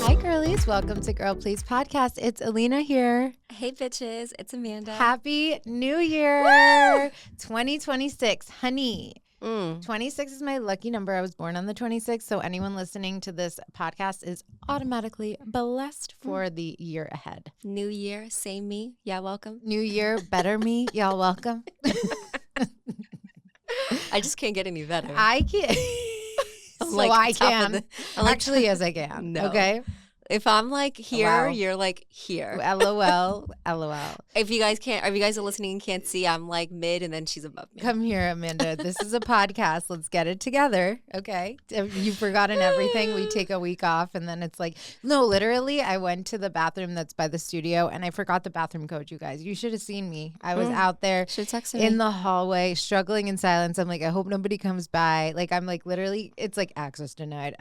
Hi, girlies. Welcome to Girl Please Podcast. It's Alina here. Hey, bitches. It's Amanda. Happy New Year. 2026. Honey. 26 is my lucky number. I was born on the 26th, so anyone listening to this podcast is automatically blessed for the year ahead. New year, same me. Yeah, welcome. New year, better me. Y'all welcome. I just can't get any better. I can't. So I can. Actually, yes, I can. No. Okay. If I'm like here, Wow. you're like here. LOL. If you guys are listening and can't see, I'm like mid and then she's above me. Come here, Amanda. This is a podcast. Let's get it together. Okay. You've forgotten everything. We take a week off and then it's like, no, literally, I went to the bathroom that's by the studio and I forgot the bathroom code, you guys. You should have seen me. I was out there in the hallway, struggling in silence. I'm like, I hope nobody comes by. Like, I'm like, literally, it's like access denied.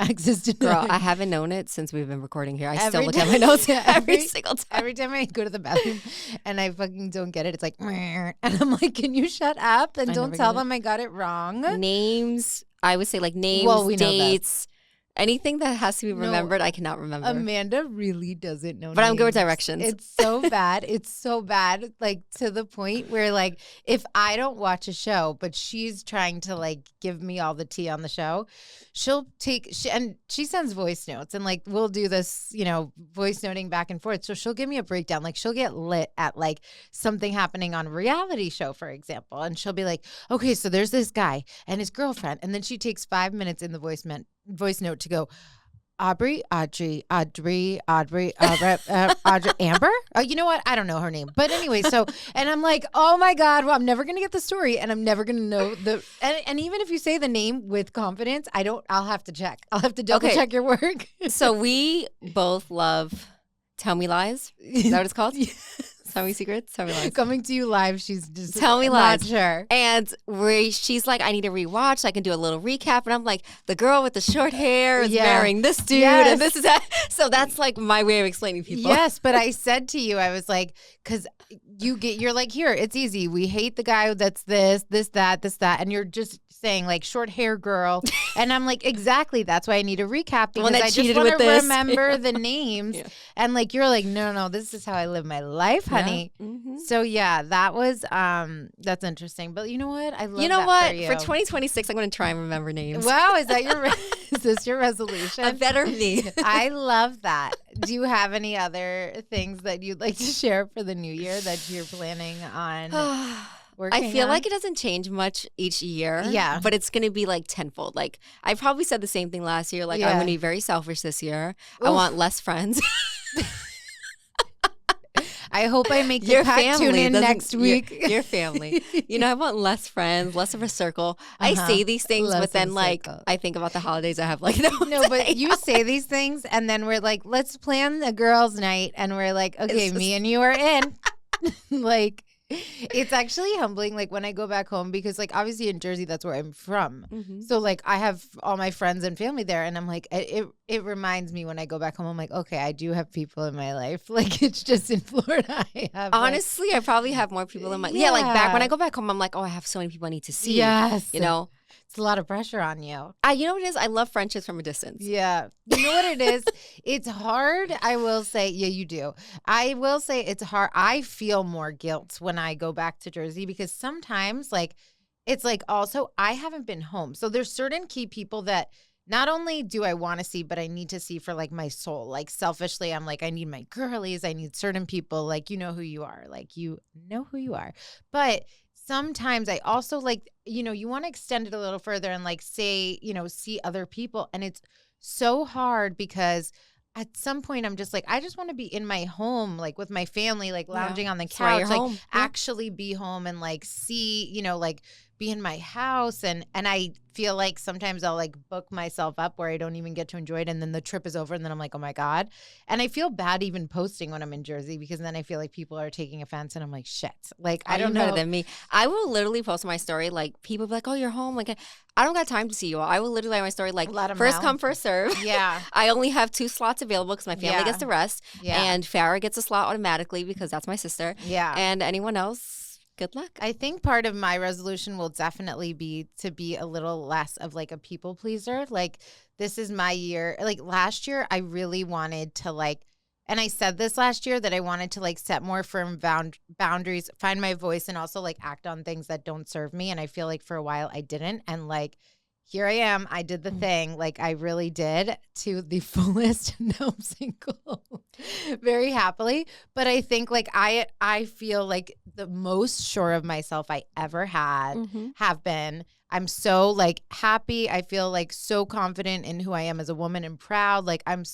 Girl, I haven't known it since we've been recording here. I still look at my notes every single time. Every time I go to the bathroom and I fucking don't get it, it's like, and I'm like, can you shut up and don't tell them I got it wrong? Names, I would say like names, dates, anything that has to be remembered, I cannot remember. Amanda really doesn't know But names. I'm good with directions. It's so bad. It's so bad, like to the point where like if I don't watch a show, but she's trying to like give me all the tea on the show, and she sends voice notes and like we'll do this, voice noting back and forth. So she'll give me a breakdown. Like she'll get lit at like something happening on a reality show, for example. And she'll be like, okay, so there's this guy and his girlfriend. And then she takes 5 minutes in the voice note to go, Audrey, Amber? You know what? I don't know her name. But anyway, and I'm like, oh my God, well, I'm never going to get the story and I'm never going to know and even if you say the name with confidence, I'll have to check. I'll have to double check your work. So we both love Tell Me Lies. Is that what it's called? Tell Me Secrets? Tell Me Lies. Coming to you live, she's just Tell Me Lies. Not sure. And she's like, I need to rewatch. So I can do a little recap. And I'm like, the girl with the short hair is marrying this dude. Yes. And this is that. So that's like my way of explaining people. Yes, but I said to you, I was like, because you're like, here, it's easy. We hate the guy that's this, that. And you're just saying like short hair girl. And I'm like, exactly. That's why I need a recap because I just want to remember the names. Yeah. And like, you're like, no, this is how I live my life, honey. Yeah. Mm-hmm. So yeah, that was, that's interesting. But you know what? I love that for you. For 2026, I'm going to try and remember names. Wow. Is this your resolution? A better me. I love that. Do you have any other things that you'd like to share for the new year that you're planning on? I feel like it doesn't change much each year. Yeah. But it's going to be like tenfold. Like I probably said the same thing last year. Like I'm going to be very selfish this year. Oof. I want less friends. I hope I make your pack tune in next week. Your family. I want less friends, less of a circle. I say these things, but then like I think about the holidays. I have like no, but you say these things and then we're like, let's plan a girls' night. And we're like, okay, me and you are in. Like, it's actually humbling, like when I go back home, because like obviously in Jersey, that's where I'm from. Mm-hmm. So like I have all my friends and family there, and I'm like, it reminds me when I go back home, I'm like, okay, I do have people in my life. Like it's just in Florida. Honestly, I probably have more people in my like back when I go back home, I'm like, oh, I have so many people I need to see. Yes. It's a lot of pressure on you. You know what it is? I love friendships from a distance. Yeah. You know what it is? It's hard. I will say, yeah, you do. I will say it's hard. I feel more guilt when I go back to Jersey because sometimes like, it's like also I haven't been home. So there's certain key people that not only do I want to see, but I need to see for like my soul. Like selfishly, I'm like, I need my girlies. I need certain people. Like, you know who you are. Like, you know who you are. But sometimes I also like, you want to extend it a little further and like say, see other people. And it's so hard because at some point I'm just like, I just want to be in my home, like with my family, like lounging on the couch, like actually be home and like see, like be in my house. And I feel like sometimes I'll like book myself up where I don't even get to enjoy it. And then the trip is over and then I'm like, oh my God. And I feel bad even posting when I'm in Jersey because then I feel like people are taking offense and I'm like, shit. Like, I don't know. Better than me. I will literally post my story. Like people be like, oh, you're home. Like I don't got time to see you all. I will literally write my story like first come, first serve. Yeah. I only have 2 slots available because my family gets the rest. Yeah. And Farrah gets a slot automatically because that's my sister. Yeah. And anyone else, Good luck. I think part of my resolution will definitely be to be a little less of like a people pleaser. Like this is my year. Like last year, I really wanted to like, and I said this last year that I wanted to like set more firm boundaries, find my voice, and also like act on things that don't serve me. And I feel like for a while I didn't. And like, here I am. I did the thing. Like I really did to the fullest. Now I'm single very happily. But I think like I feel like the most sure of myself I ever had have been. I'm so like happy. I feel like so confident in who I am as a woman and proud. Like I feel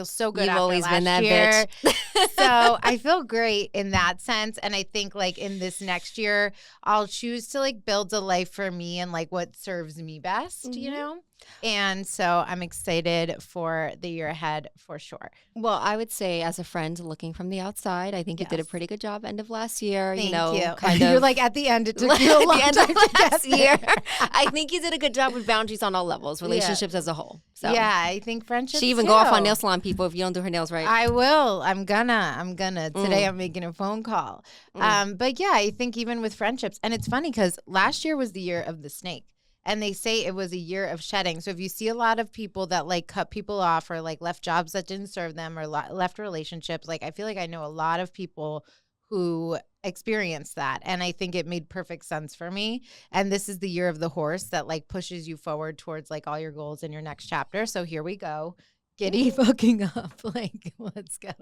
so good. You've always been that year. Bitch. So I feel great in that sense. And I think like in this next year, I'll choose to like build a life for me and like what serves me best, you know? And so I'm excited for the year ahead for sure. Well, I would say as a friend looking from the outside, I think you did a pretty good job end of last year. Thank you. Kind of. You're like at the end, it took you a long time to get there. I think you did a good job with boundaries on all levels, relationships as a whole. So yeah, I think friendships. She even go off on nail salon people if you don't do her nails right. I will. I'm gonna. Today I'm making a phone call. But yeah, I think even with friendships, and it's funny because last year was the year of the snake. And they say it was a year of shedding. So if you see a lot of people that like cut people off or like left jobs that didn't serve them or left relationships, like I feel like I know a lot of people who experienced that. And I think it made perfect sense for me. And this is the year of the horse that like pushes you forward towards like all your goals in your next chapter. So here we go. Giddy fucking up. Like, let's go.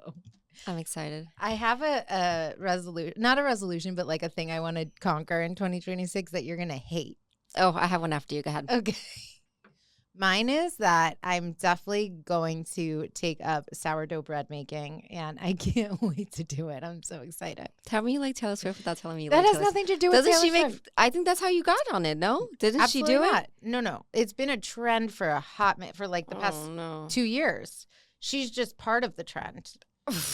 I'm excited. I have a resolution, not a resolution, but like a thing I want to conquer in 2026 that you're going to hate. Oh, I have one after you. Go ahead. Okay. Mine is that I'm definitely going to take up sourdough bread making, and I can't wait to do it. I'm so excited. Tell me you like Taylor Swift without telling me you that like has Taylor nothing to do with Taylor Swift. I think that's how you got on it, no? Didn't Absolutely she do not. it? No. It's been a trend for a hot minute, for like the past 2 years. She's just part of the trend.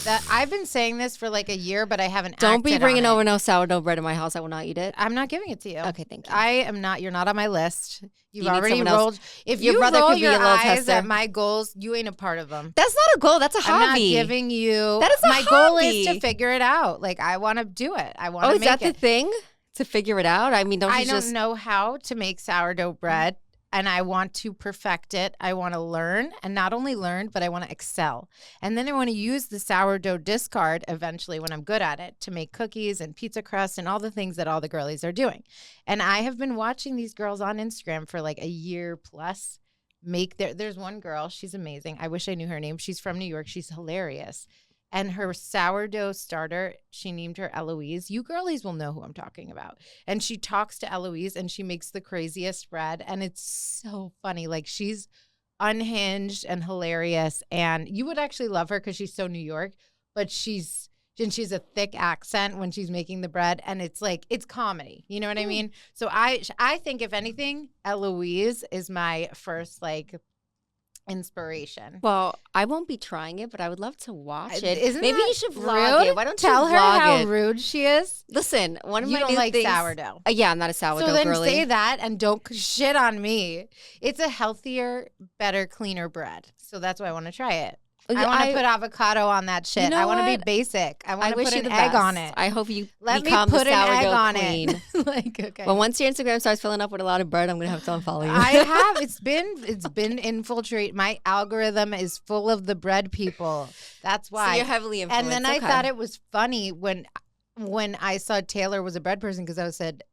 That I've been saying this for like a year, but I haven't. Don't be bringing over no sourdough bread in my house. I will not eat it. I'm not giving it to you. Okay, thank you. I am not. You're not on my list. You've you already rolled. If your brother could be a little eyes at my goals, you ain't a part of them. That's not a goal. That's a hobby. I'm not giving you. That is a my goal is to figure it out. Like I want to do it. I want to make it. Oh, is that the thing? To figure it out? I mean, I don't know how to make sourdough bread. And I want to perfect it. I want to learn, and not only learn, but I want to excel. And then I want to use the sourdough discard eventually when I'm good at it to make cookies and pizza crust and all the things that all the girlies are doing. And I have been watching these girls on Instagram for like a year plus make there's one girl, she's amazing. I wish I knew her name. She's from New York. She's hilarious. And her sourdough starter, she named her Eloise. You girlies will know who I'm talking about. And she talks to Eloise and she makes the craziest bread. And it's so funny. Like she's unhinged and hilarious. And you would actually love her because she's so New York. But she's a thick accent when she's making the bread. And it's like, it's comedy. You know what I mean? So I think if anything, Eloise is my first like inspiration. Well, I won't be trying it, but I would love to watch it. Maybe you should vlog it. Why don't you tell her how it? Rude she is? Listen, one of you my don't new like things, sourdough. Yeah, I'm not a sourdough So then girly. say that and don't shit on me. It's a healthier, better, cleaner bread. So that's why I want to try it. I want to put avocado on that shit. You know I want to be basic. I want to put an egg on it. I hope you let me become put the an egg sourdough on queen. it. Like okay. Well, once your Instagram starts filling up with a lot of bread, I'm gonna have to unfollow you. I have. It's been infiltrate. My algorithm is full of the bread people. That's why. So you're heavily influenced. And then I thought it was funny when I saw Taylor was a bread person because I said,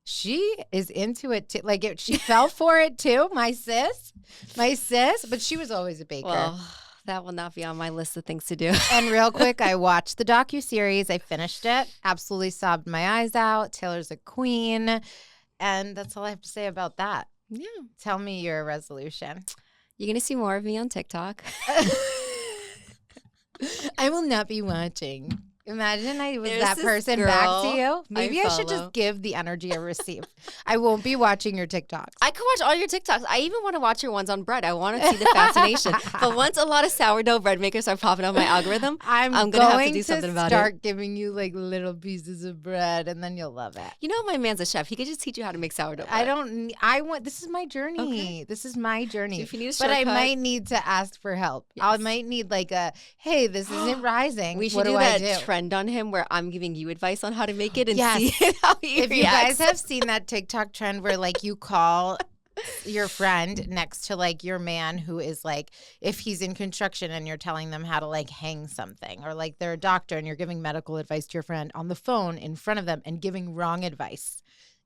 she is into it too. Like she fell for it too. My sis, but she was always a baker. Well, that will not be on my list of things to do. And real quick, I watched the docuseries. I finished it. Absolutely sobbed my eyes out. Taylor's a queen. And that's all I have to say about that. Yeah. Tell me your resolution. You're going to see more of me on TikTok. I will not be watching. Imagine I was There's that this person back to you. Maybe I should follow. just give the energy I receive. I won't be watching your TikToks. I could watch all your TikToks. I even want to watch your ones on bread. I want to see the fascination. But once a lot of sourdough bread makers are popping on my algorithm, I'm going to have to do something about it. Start giving you like little pieces of bread, and then you'll love it. You know, my man's a chef. He could just teach you how to make sourdough bread. This is my journey. Okay. This is my journey. So if you need a but shortcut, I might need to ask for help. Yes. I might need like hey, this isn't rising. We should what do do that I do? trend on him where I'm giving you advice on how to make it and see how he reacts. If you guys have seen that TikTok trend where like you call your friend next to like your man who is like, if he's in construction and you're telling them how to like hang something, or like they're a doctor and you're giving medical advice to your friend on the phone in front of them and giving wrong advice.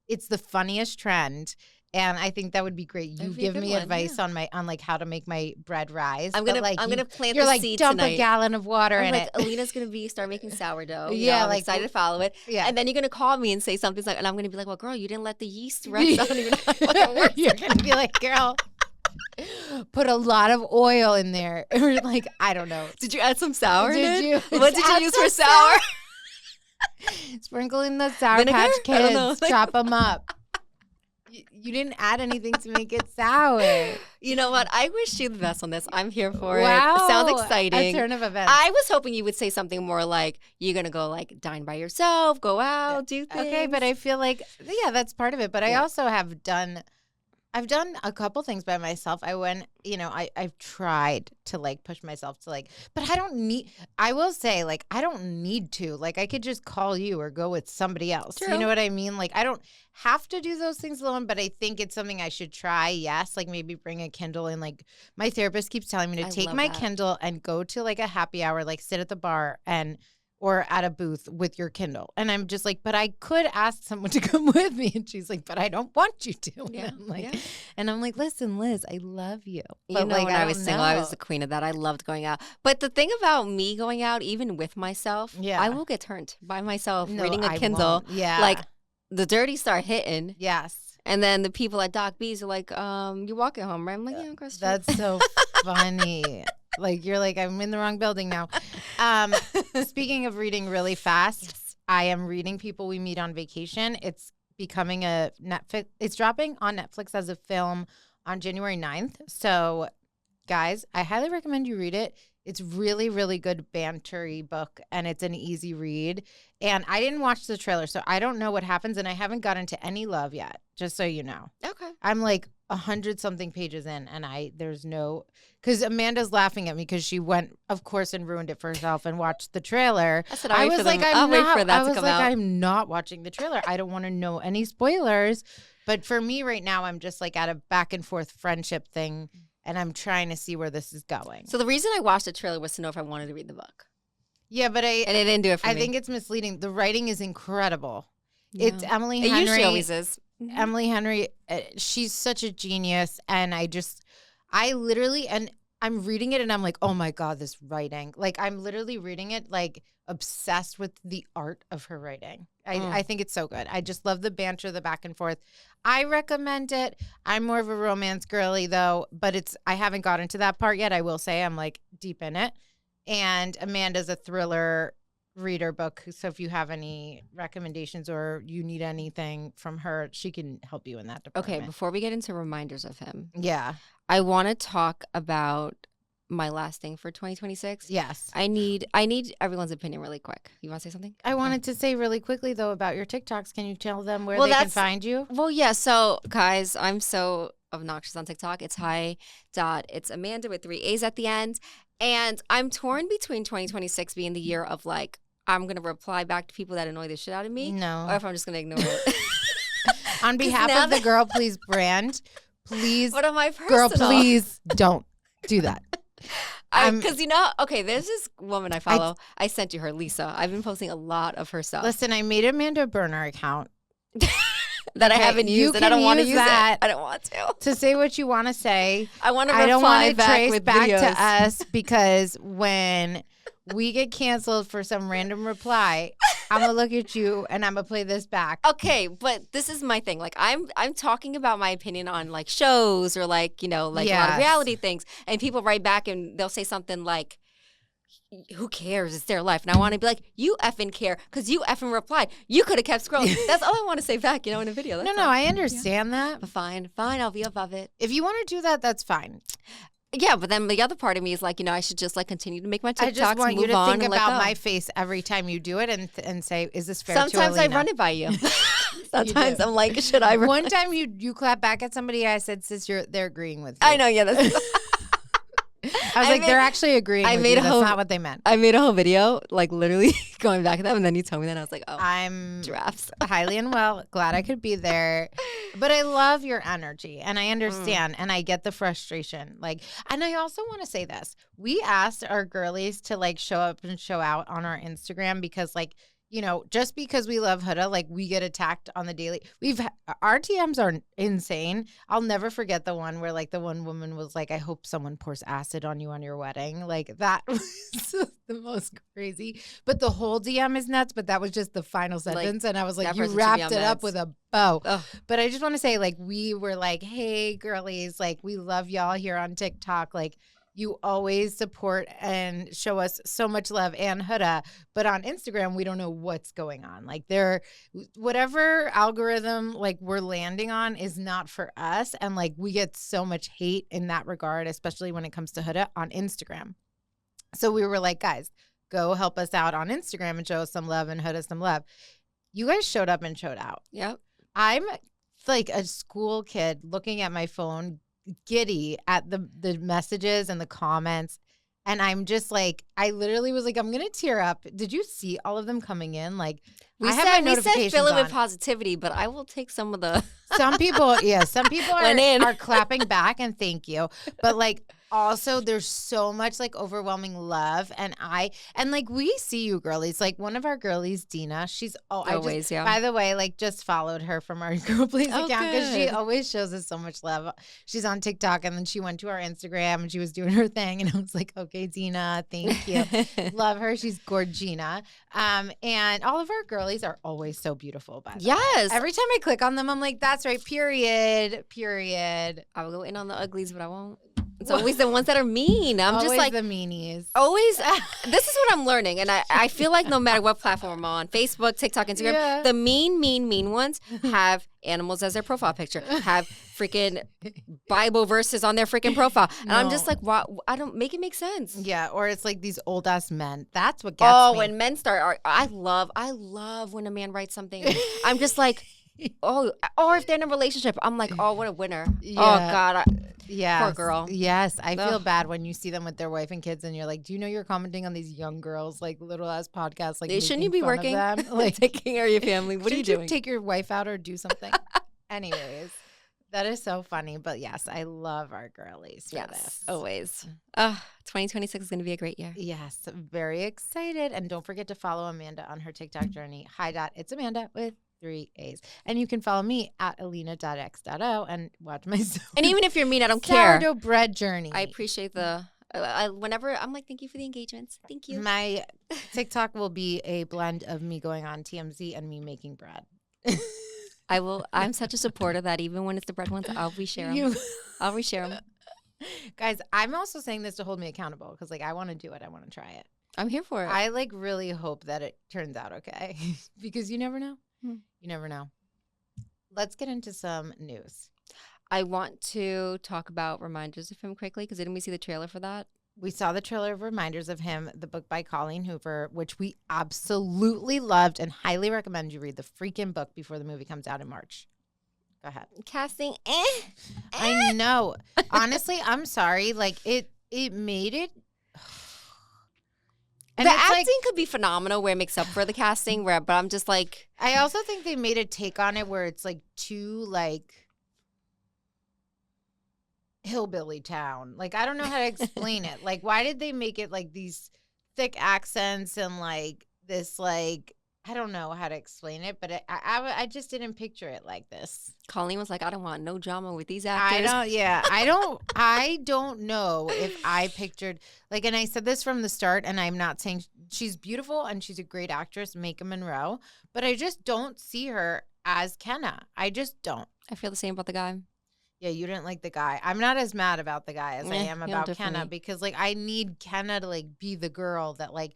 It's the funniest trend. And I think that would be great. You give me advice on like how to make my bread rise. I'm gonna plant the seed dump tonight. A gallon of water in it. Alina's gonna start making sourdough. Yeah, I'm excited to follow it. Yeah, and then you're gonna call me and say something like, and I'm gonna be like, well, girl, you didn't let the yeast rest. I don't even know how it works. You're gonna be like, girl, put a lot of oil in there, or like I don't know. Did you add some sour? What did you use for sour? Sprinkle in the Sour Patch Kids. Chop them up. You didn't add anything to make it sour. You know what? I wish you the best on this. I'm here for it. Sounds exciting. A turn of events. I was hoping you would say something more like, you're going to go like dine by yourself, go out, do things. Okay, but I feel like, that's part of it. But I also have done a couple things by myself. I went, I've tried to like push myself to like, but I will say like, I don't need to, like, I could just call you or go with somebody else. True. You know what I mean? Like, I don't have to do those things alone, but I think it's something I should try. Yes. Like maybe bring a Kindle, and like my therapist keeps telling me to take my Kindle and go to like a happy hour, like sit at the bar or at a booth with your Kindle. And I'm just like, but I could ask someone to come with me. And she's like, but I don't want you to. And I'm like, listen, Liz, I love you. But when I was single, I was the queen of that. I loved going out. But the thing about me going out, even with myself, I will get turned by myself reading a Kindle. Won't. Yeah. Like the dirty start hitting. Yes. And then the people at Doc B's are like, you're walking home, right? I'm like, yeah, across the street. That's so funny. Like, you're like, I'm in the wrong building now. Speaking of reading really fast, I am reading People We Meet on Vacation. It's becoming it's dropping on Netflix as a film on January 9th. So, guys, I highly recommend you read it. It's really, really good bantery book, and it's an easy read. And I didn't watch the trailer, so I don't know what happens, and I haven't got into any love yet, just so you know. Okay. I'm like 100-something pages in, and because Amanda's laughing at me because she went, of course, and ruined it for herself and watched the trailer. I was like, I'll wait for that to come out. I'm not watching the trailer. I don't want to know any spoilers. But for me right now, I'm just like at a back and forth friendship thing. And I'm trying to see where this is going. So the reason I watched the trailer was to know if I wanted to read the book. Yeah, but and it didn't do it for me. I think it's misleading. The writing is incredible. Yeah. It's Emily Henry. It usually always is. Mm-hmm. Emily Henry, she's such a genius. And I'm reading it and I'm like, oh my God, this writing. Like, I'm literally reading it like obsessed with the art of her writing. I think it's so good. I just love the banter, the back and forth. I recommend it. I'm more of a romance girly though, but I haven't gotten to that part yet. I will say I'm like deep in it. And Amanda's a thriller reader book. So if you have any recommendations or you need anything from her, she can help you in that department. Okay, before we get into reminders of him. Yeah. I want to talk about my last thing for 2026. Yes. I need everyone's opinion really quick. You want to say something? I wanted to say really quickly though about your TikToks. Can you tell them where they can find you? Well, yeah. So guys, I'm so obnoxious on TikTok. It's it's Amanda with 3 A's at the end. And I'm torn between 2026 being the year of like, I'm going to reply back to people that annoy the shit out of me. No. Or if I'm just going to ignore it. On behalf of the Girl Please brand, please. What am I personal? Girl, please don't do that. Because there's this woman I follow. I sent you her, Lisa. I've been posting a lot of her stuff. Listen, I made Amanda a burner account. that I haven't used, and I don't want to use that. I don't want to say what you want to say. I want to reply back to us because when we get canceled for some random reply, I'm gonna look at you and I'm gonna play this back. Okay, but this is my thing. Like I'm talking about my opinion on like shows or like a lot of reality things, and people write back and they'll say something like, who cares? It's their life. And I want to be like, you effing care because you effing replied. You could have kept scrolling. That's all I want to say back, in a video. That's no, I understand that. But fine. I'll be above it. If you want to do that, that's fine. Yeah, but then the other part of me is like, I should just like continue to make my TikToks. I just want you to think about my face every time you do it and say, is this fair to Alina? Sometimes I run it by you. Sometimes I'm like, should I run One time you clap back at somebody, I said, sis, they're agreeing with you. I know, yeah. That's I was like, they're actually agreeing with you. That's not what they meant. I made a whole video, like literally going back at them, and then you told me that, and I was like, oh, I'm giraffes. highly unwell. Glad I could be there. But I love your energy, and I understand, and I get the frustration. Like, and I also want to say this. We asked our girlies to, like, show up and show out on our Instagram because, like, you know, just because we love Huda, like, we get attacked on the daily. Our TMs are insane. I'll never forget the one where, like, the one woman was like, I hope someone pours acid on you on your wedding. Like, that was the most crazy. But the whole DM is nuts, but that was just the final sentence. Like, and I was like, you wrapped it up with a bow. Ugh. But I just want to say, like, we were like, hey, girlies, like, we love y'all here on TikTok. Like, you always support and show us so much love and Huda. But on Instagram, we don't know what's going on. Like, whatever algorithm, like, we're landing on is not for us. And, like, we get so much hate in that regard, especially when it comes to Huda on Instagram. So we were like, guys, go help us out on Instagram and show us some love and Huda some love. You guys showed up and showed out. Yep. I'm like a school kid looking at my phone, giddy at the messages and the comments, and I'm just like, I literally was like, I'm gonna tear up. Did you see all of them coming in? Like, we said fill it with positivity, but I will take some of the some people are clapping back and thank you, but like, also there's so much like overwhelming love, and like, we see you girlies. Like, one of our girlies, Dina, she's always, by the way, like, just followed her from our Girl Please account because she always shows us so much love. She's on TikTok, and then she went to our Instagram and she was doing her thing, and I was like, okay, Dina, thank you. Love her. She's Gorgina. And all of our girlies are always so beautiful, by the way. Every time I click on them, I'm like, that's right, period. I will go in on the uglies, but I won't. It's always the ones that are mean. I'm always just like the meanies. Always. This is what I'm learning, and I feel like no matter what platform I'm on, Facebook, TikTok, Instagram, the mean ones have animals as their profile picture, have freaking Bible verses on their freaking profile, and I'm just like, wow, I don't make it make sense. Yeah, or it's like these old ass men. That's what gets me. Oh, when men start, I love when a man writes something. I'm just like, or if they're in a relationship, I'm like, oh, what a winner. Yeah. Oh God. Yeah. Poor girl. Yes. I feel bad when you see them with their wife and kids and you're like, do you know you're commenting on these young girls, like, little ass podcasts? Like, shouldn't you be working? Like, taking care of your family? What are you doing? Take your wife out or do something? Anyways, that is so funny. But yes, I love our girlies for this. Always. 2026 is going to be a great year. Yes. Very excited. And don't forget to follow Amanda on her TikTok journey. It's Amanda with 3 A's. And you can follow me at alina.x.o and watch my and even if you're mean, I don't care. Sourdough bread journey. I appreciate whenever I'm like, thank you for the engagements. Thank you. My TikTok will be a blend of me going on TMZ and me making bread. I'm such a supporter that even when it's the bread ones, I'll reshare them. I'll reshare them. Guys, I'm also saying this to hold me accountable because, like, I want to do it. I want to try it. I'm here for it. I, like, really hope that it turns out okay because you never know. You never know. Let's get into some news. I want to talk about Reminders of Him quickly because didn't we see the trailer for that? We saw the trailer of Reminders of Him, the book by Colleen Hoover, which we absolutely loved and highly recommend you read the freaking book before the movie comes out in March. Go ahead. Casting, I know. Honestly, I'm sorry. Like, it made it. And the acting could be phenomenal where it makes up for the casting, but I'm just like. I also think they made a take on it where it's like too, like, hillbilly town. Like, I don't know how to explain it. Like, why did they make it like these thick accents and like this, like, I don't know how to explain it, but I just didn't picture it like this. Colleen was like, I don't want no drama with these actors. I don't know if I pictured, like, and I said this from the start, and I'm not saying she's beautiful and she's a great actress, Maika Monroe, but I just don't see her as Kenna. I just don't. I feel the same about the guy. Yeah, you didn't like the guy. I'm not as mad about the guy as I am about Kenna because, like, I need Kenna to, like, be the girl that, like,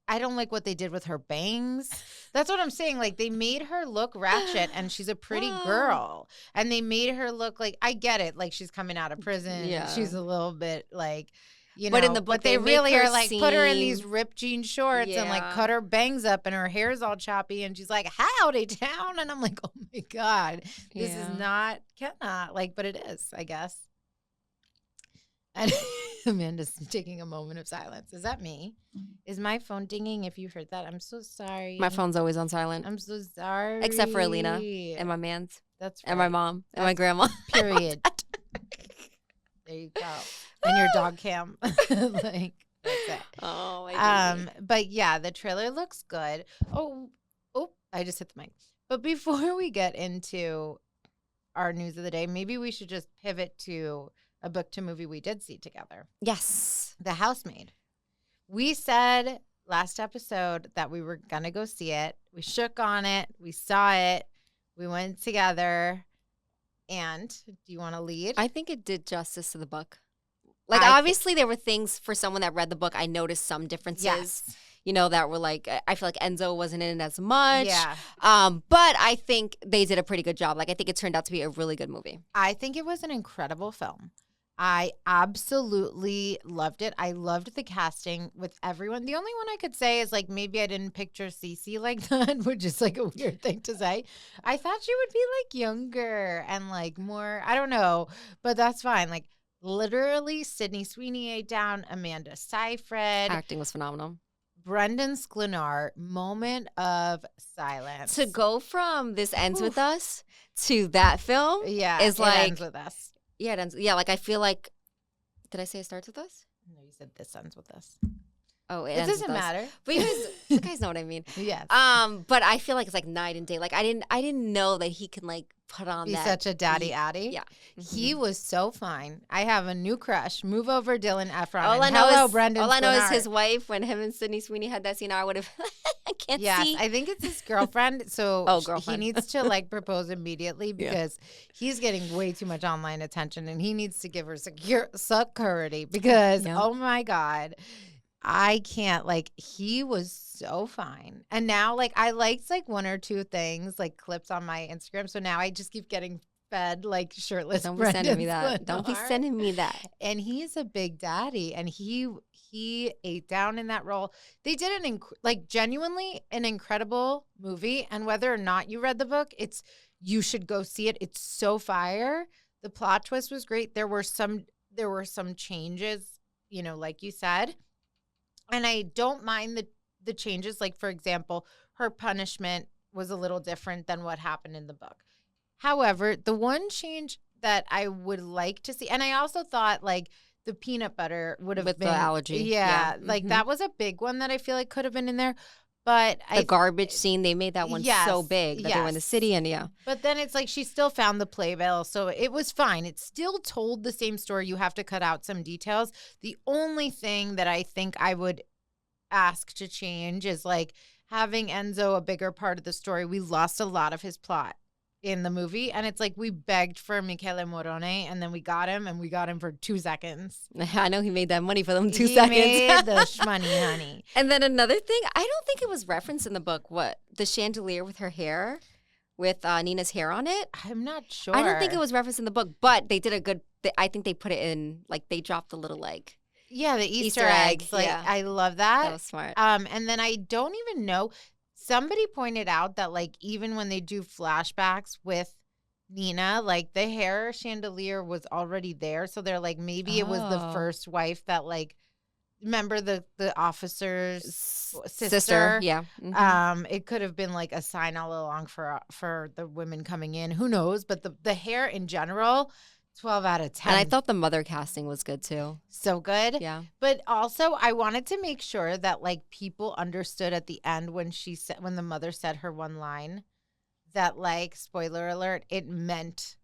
I don't like what they did with her bangs. That's what I'm saying. Like, they made her look ratchet and she's a pretty girl. And they made her look like, I get it. Like, she's coming out of prison. Yeah. She's a little bit like, you know. But in the book, they really are like, put her in these ripped jean shorts and like cut her bangs up and her hair's all choppy. And she's like, howdy town. And I'm like, oh my God, this is not Kenna. Like, but it is, I guess. And Amanda's taking a moment of silence. Is that me? Is my phone dinging? If you heard that, I'm so sorry. My phone's always on silent. I'm so sorry. Except for Alina and my man's. That's right. And my mom and my grandma. Period. There you go. And your dog cam. Like, that's it. Oh, my goodness. But yeah, the trailer looks good. Oh, I just hit the mic. But before we get into our news of the day, maybe we should just pivot to a book to movie we did see together. Yes. The Housemaid. We said last episode that we were going to go see it. We shook on it. We saw it. We went together. And do you want to lead? I think it did justice to the book. Like, obviously, there were things for someone that read the book. I noticed some differences. Yes. That were like, I feel like Enzo wasn't in it as much. Yeah. But I think they did a pretty good job. Like, I think it turned out to be a really good movie. I think it was an incredible film. I absolutely loved it. I loved the casting with everyone. The only one I could say is, like, maybe I didn't picture Cece like that, which is, like, a weird thing to say. I thought she would be, like, younger and, like, more, I don't know, but that's fine. Like, literally, Sydney Sweeney ate down, Amanda Seyfried. Acting was phenomenal. Brendan Sklenar, moment of silence. To go from This Ends With Us to that film is like... It ends with us. Yeah, it ends. Yeah, like I feel like... Did I say it starts with us? No, you said this ends with us. Oh, it doesn't matter. But you guys know what I mean. Yes. But I feel like it's like night and day. Like I didn't know that he can like put on be that. Such a daddy addy. Yeah. He was so fine. I have a new crush. Move over, Dylan Efron. All I know is his wife. When him and Sydney Sweeney had that scene, I would have. I can't see. Yes, I think it's his girlfriend. So girlfriend. He needs to like propose immediately because he's getting way too much online attention, and he needs to give her security because oh my God. I can't, like, he was so fine. And now, like, I liked, like, one or two things, like, clips on my Instagram. So now I just keep getting fed, like, shirtless. Don't be sending me that. Don't be sending me that. And he's a big daddy. And he ate down in that role. They did genuinely an incredible movie. And whether or not you read the book, you should go see it. It's so fire. The plot twist was great. There were some changes, like you said. And I don't mind the changes. Like, for example, her punishment was a little different than what happened in the book. However, the one change that I would like to see, and I also thought, like, the peanut butter would have been. With the allergy. Yeah. Like, that was a big one that I feel like could have been in there. But the garbage scene, they made that one so big that they were in the city and But then it's like she still found the playbill, so it was fine. It still told the same story. You have to cut out some details. The only thing that I think I would ask to change is like having Enzo a bigger part of the story. We lost a lot of his plot in the movie, and it's like we begged for Michele Morrone, and then we got him for 2 seconds. I know he made that money for them 2 seconds. He made the shmoney, honey. And then another thing, I don't think it was referenced in the book. What, the chandelier with her hair, with Nina's hair on it? I'm not sure. I don't think it was referenced in the book, but they did I think they put it in, like they dropped the little like. Yeah, the Easter eggs. Like, I love that. That was smart. And then I don't even know. Somebody pointed out that, like, even when they do flashbacks with Nina, like, the hair chandelier was already there. So they're like, maybe it was the first wife that, like, remember the officer's sister? Yeah. Mm-hmm. It could have been, like, a sign all along for the women coming in. Who knows? But the hair in general, 12 out of 10. And I thought the mother casting was good too. So good. Yeah. But also I wanted to make sure that like people understood at the end when the mother said her one line that, like, spoiler alert, it meant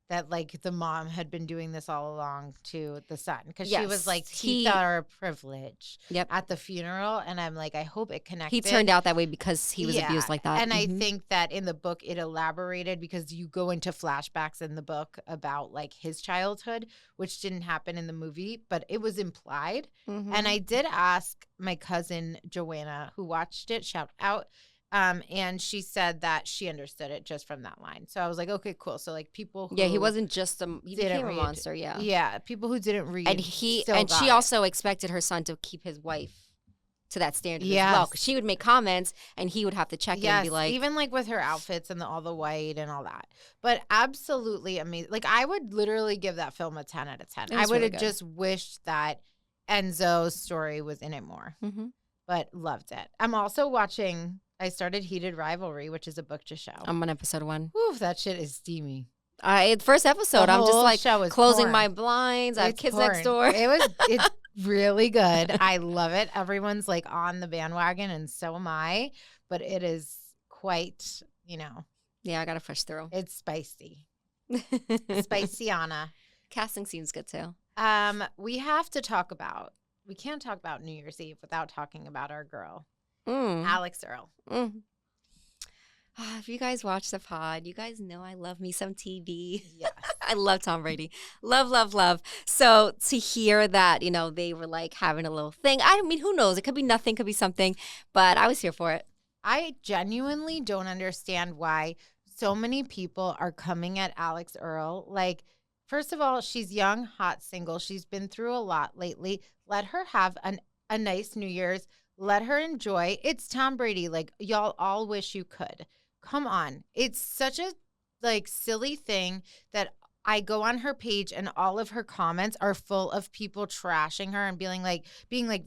that like the mom had been doing this all along to the son. Because she was like, he thought her a privilege at the funeral. And I'm like, I hope it connected. He turned out that way because he was abused like that. And I think that in the book it elaborated because you go into flashbacks in the book about like his childhood, which didn't happen in the movie, but it was implied. Mm-hmm. And I did ask my cousin Joanna, who watched it, shout out, and she said that she understood it just from that line. So I was like, okay, cool. So like people who he wasn't just he became a monster, Yeah, people who didn't read. And she also expected her son to keep his wife to that standard as well. Because she would make comments and he would have to check in and be like. Even like with her outfits and all the white and all that. But absolutely amazing. Like I would literally give that film a 10 out of 10. I would have just wished that Enzo's story was in it more. But loved it. I'm also watching, I started Heated Rivalry, which is a book to show. I'm on episode 1. Ooh, that shit is steamy. First episode, I'm just like closing my blinds. I have kids next door. It's really good. I love it. Everyone's like on the bandwagon, and so am I. But it is quite, Yeah, I got to push through. It's spicy. Spiciana. Casting seems good too. We can't talk about New Year's Eve without talking about our girl, Alix Earle. If you guys watch the pod, you guys know I love me some TV. Yes. I love Tom Brady. Love, love, love. So to hear that, they were like having a little thing. I mean, who knows? It could be nothing, could be something, but I was here for it. I genuinely don't understand why so many people are coming at Alix Earle. Like, first of all, she's young, hot, single. She's been through a lot lately. Let her have a nice New Year's. Let her enjoy. It's Tom Brady. Like, y'all all wish you could. Come on. It's such a silly thing that I go on her page and all of her comments are full of people trashing her and being like,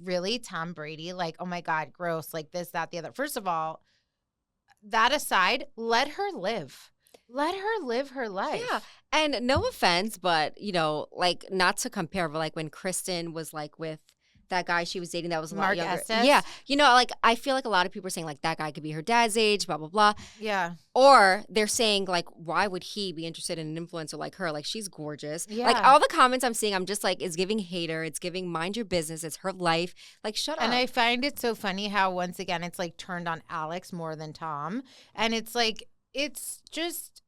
really, Tom Brady? Like, oh my God, gross. Like this, that, the other. First of all, that aside, let her live. Let her live her life. Yeah. And no offense, but, not to compare, but like when Kristen was like with that guy she was dating that was a lot younger. Estes? Yeah. I feel like a lot of people are saying like that guy could be her dad's age, blah, blah, blah. Yeah. Or they're saying like, why would he be interested in an influencer like her? Like, she's gorgeous. Yeah. Like all the comments I'm seeing, I'm just like, it's giving hater. It's giving mind your business. It's her life. Like, shut up. And I find it so funny how once again, it's like turned on Alix more than Tom. And it's like, it's just,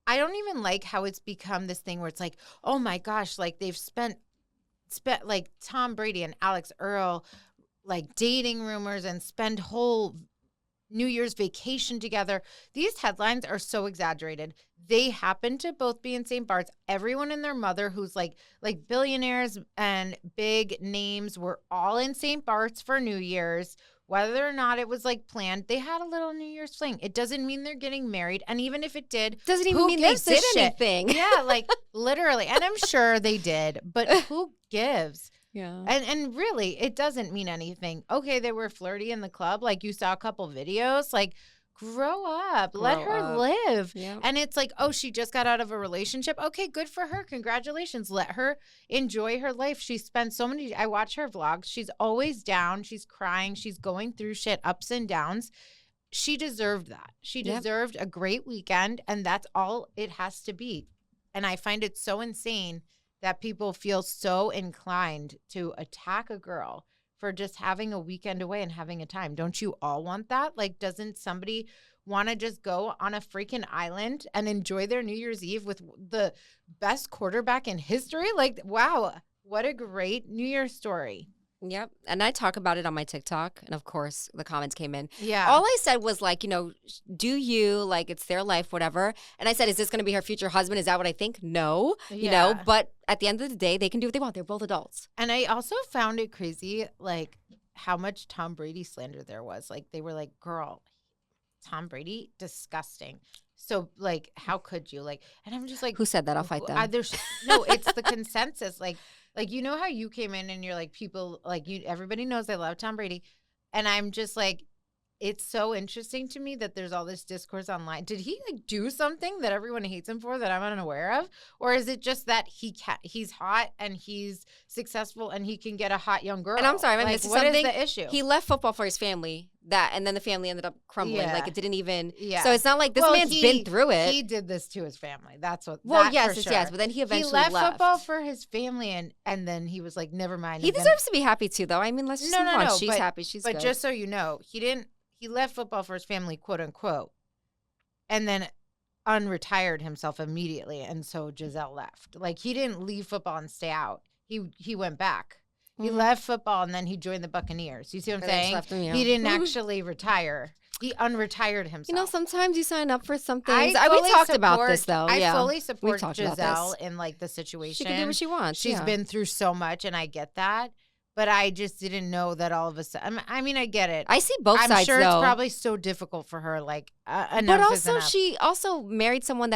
I don't even like how it's become this thing where it's like, oh my gosh, like they've spent like Tom Brady and Alix Earle like dating rumors and spend whole New Year's vacation together. These headlines are so exaggerated. They happen to both be in St. Barths. Everyone and their mother who's like billionaires and big names were all in St. Barths for New Year's. Whether or not it was like planned, they had a little New Year's fling. It doesn't mean they're getting married. And even if it did, doesn't even mean they did anything. Yeah, like literally. And I'm sure they did, but who gives? Yeah. And really, it doesn't mean anything. Okay, they were flirty in the club. Like you saw a couple videos. Like, grow up. Let her live. Yep. And it's like, oh, she just got out of a relationship. Okay, good for her. Congratulations. Let her enjoy her life. She spent I watch her vlogs. She's always down. She's crying. She's going through shit, ups and downs. She deserved that. She deserved a great weekend, and that's all it has to be. And I find it so insane that people feel so inclined to attack a girl for just having a weekend away and having a time. Don't you all want that? Like, doesn't somebody want to just go on a freaking island and enjoy their New Year's Eve with the best quarterback in history? Like, wow, what a great New Year's story. Yep. And I talk about it on my TikTok. And of course, the comments came in. Yeah. All I said was like, do you, like, it's their life, whatever. And I said, is this going to be her future husband? Is that what I think? No. But at the end of the day, they can do what they want. They're both adults. And I also found it crazy, like, how much Tom Brady slander there was. Like, they were like, girl, Tom Brady, disgusting. So, like, how could you? Like, and I'm just like. Who said that? I'll fight them. No, it's the consensus. Like, you know how you came in and you're like, people, like, everybody knows I love Tom Brady. And I'm just like, it's so interesting to me that there's all this discourse online. Did he like do something that everyone hates him for that I'm unaware of? Or is it just that he's hot and he's successful and he can get a hot young girl? And I'm sorry, I'm missing what something. Is the issue? He left football for his family. And then the family ended up crumbling. Yeah. Like, it didn't even. Yeah. So it's not like this man's been through it. He did this to his family. That's what. Well, that yes, for yes, sure. yes. But then he eventually left football for his family, and then he was like, never mind. He deserves to be happy too, though. I mean, let's just move on. She's happy. She's good. But just so you know, he left football for his family, quote unquote, and then unretired himself immediately, and so Giselle left. Like, he didn't leave football and stay out. He went back. He left football and then he joined the Buccaneers. You see what I'm saying? He didn't actually retire. He unretired himself. Sometimes you sign up for some things. We talked about this, though. I fully support Giselle in, like, the situation. She can do what she wants. She's been through so much, and I get that. But I just didn't know that all of a sudden. I mean, I get it. I see both I'm sides, sure though. it's probably so difficult for her. Like, But enough is also, enough. she also married someone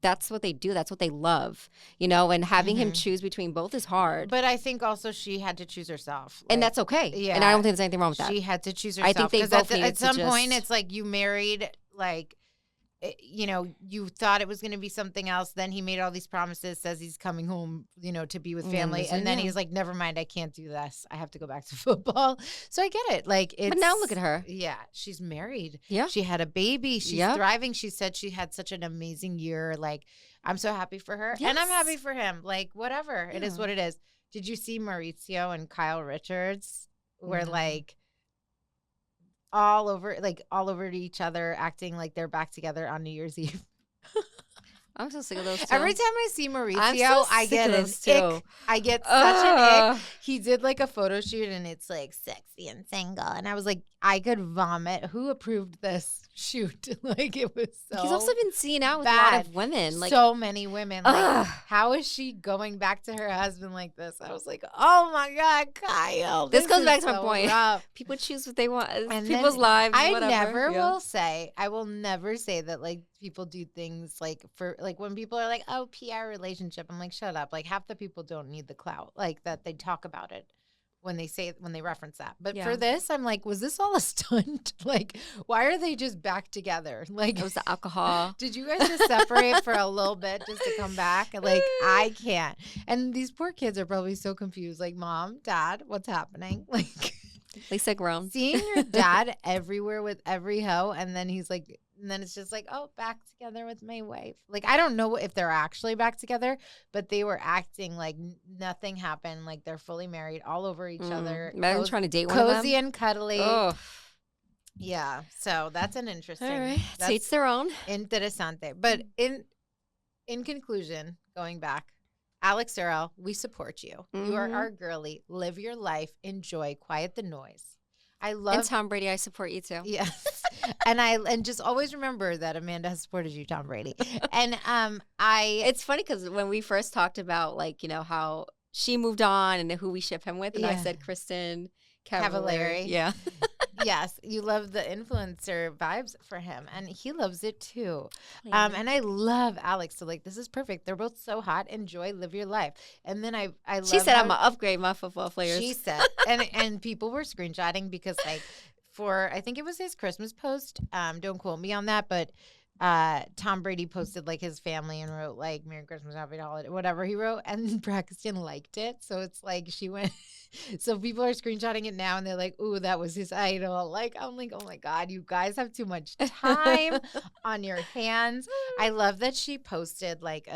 that's what they do. That's what they love, and having him choose between both is hard. But I think also she had to choose herself. And that's okay. Yeah. And I don't think there's anything wrong with that. She had to choose herself. I think they both needed at some to point, just- it's like you married, like, you thought it was going to be something else. Then he made all these promises, says he's coming home, to be with family. And then he's like, never mind, I can't do this. I have to go back to football. So I get it. Like, it's. But now look at her. Yeah. She's married. Yeah. She had a baby. She's thriving. She said she had such an amazing year. Like, I'm so happy for her. Yes. And I'm happy for him. Like, whatever. It is what it is. Did you see Mauricio and Kyle Richards were like all over to each other, acting like they're back together on New Year's Eve? I'm so sick of those two. Every time I see Mauricio, so I get an ick. I get such an ick. He did like a photo shoot and it's like sexy and single. And I was like, I could vomit. Who approved this shoot? Like, it was so He's also been seen out with bad. a lot of women. Like, so many women. Like, how is she going back to her husband like this? I was like, oh my God, Kyle. This goes back to my so point. rough. People choose what they want. And People's then lives. I whatever. will never say that like people do things like for like when people are like, oh, PR relationship. I'm like, shut up. Like half the people don't need the clout like that. They talk about it when they reference that. But for this, I'm like, was this all a stunt? Like, why are they just back together? Like, it was the alcohol. Did you guys just separate for a little bit just to come back? Like, I can't. And these poor kids are probably so confused. Like, Mom, Dad, what's happening? Like, At least they're grown. Seeing your dad everywhere with every hoe, and then he's like, and then it's just like, oh, back together with my wife. Like, I don't know if they're actually back together, but they were acting like nothing happened. Like they're fully married, all over each other. Imagine trying to date one of them. Cozy and cuddly. Oh. Yeah. So that's an interesting. All right. To each their own. Interessante. But in conclusion, going back, Alix Earle, we support you. You are our girly. Live your life. Enjoy. Quiet the noise. I love. And Tom Brady, I support you too. Yes. and just always remember that Amanda has supported you, Tom Brady. And it's funny because when we first talked about like, how she moved on and who we ship him with, and I said Kristen Cavallari. Yeah. Yes, you love the influencer vibes for him, and he loves it too. Yeah. And I love Alix. So like, this is perfect. They're both so hot. Enjoy, live your life. And then I love. She said, "I'm gonna upgrade my football players." She said, and people were screenshotting because like I think it was his Christmas post. Don't quote me on that, but Tom Brady posted like his family and wrote like "Merry Christmas, Happy Holiday," whatever he wrote, and Braxton liked it. So it's like she went. So people are screenshotting it now, and they're like, "Ooh, that was his idol." Like I'm like, "Oh my God, you guys have too much time on your hands." I love that she posted like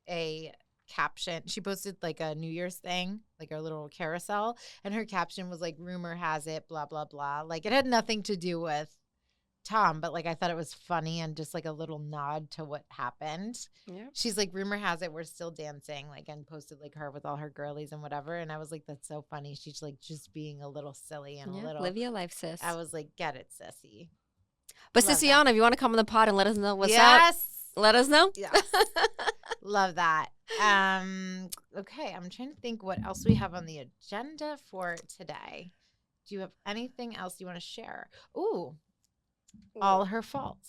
a caption. She posted like a New Year's thing, like a little carousel, and her caption was like, "Rumor has it, blah blah blah." Like it had nothing to do with Tom, but like I thought it was funny and just like a little nod to what happened. Yeah. She's like, rumor has it we're still dancing, like, and posted like her with all her girlies and whatever. And I was like, that's so funny. She's like just being a little silly and a little live your life, sis. I was like, get it, sissy. But Sisiana, if you want to come on the pod and let us know what's up, let us know. Yes. Love that. Okay, I'm trying to think what else we have on the agenda for today. Do you have anything else you want to share? Ooh. All Her Fault.